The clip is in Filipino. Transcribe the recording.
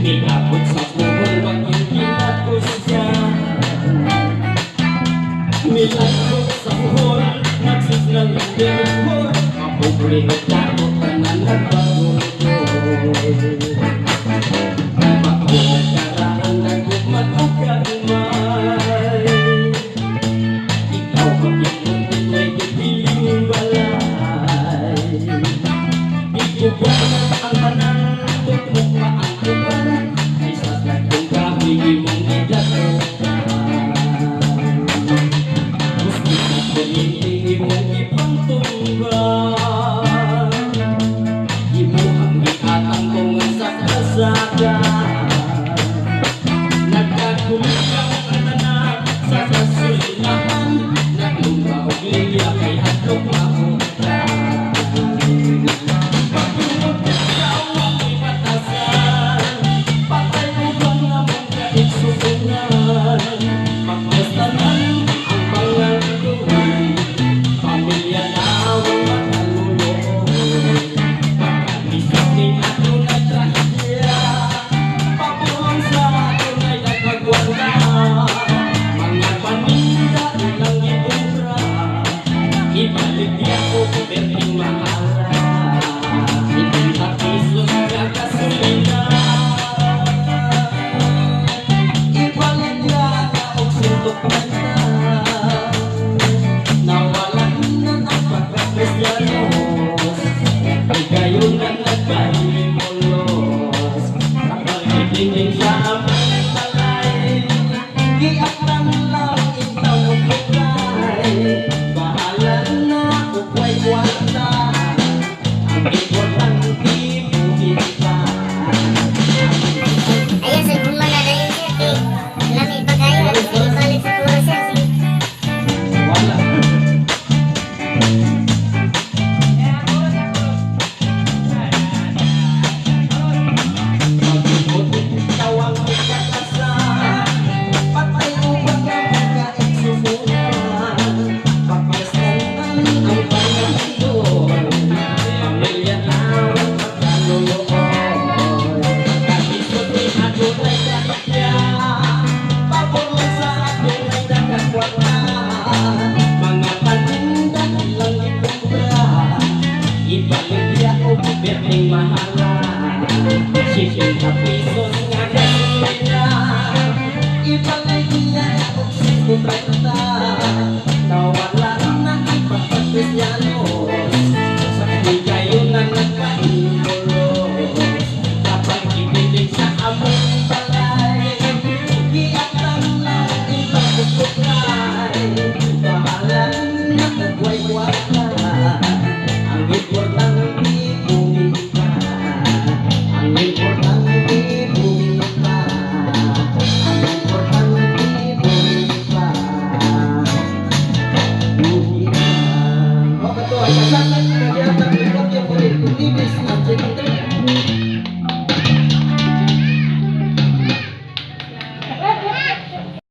Minabot sa buhol pag ikinat ko siya. Minabot sa buhol, nagsisnang hindi buhol. Mapupuligot ako tanan ng pagulog. Pagulog karaan na gugman o kagumay. Ikaw pag-ikuntin may kipiling balay. Di ko ba ang tanan, tukmok pa ang tuban. Ay sasag kong kami mong idatukan. Gusto na ko hindi mong ipangtunggan. Di mo ang iatang kong sa kasagan. Nagkaguligang katanan sa kasulinahan. Naglumbaog liya kay hatlong makutan. Pagtungod na ikaw ang ipatasan. Patay mo ba nga mong kaigsusunan? Pagkasta na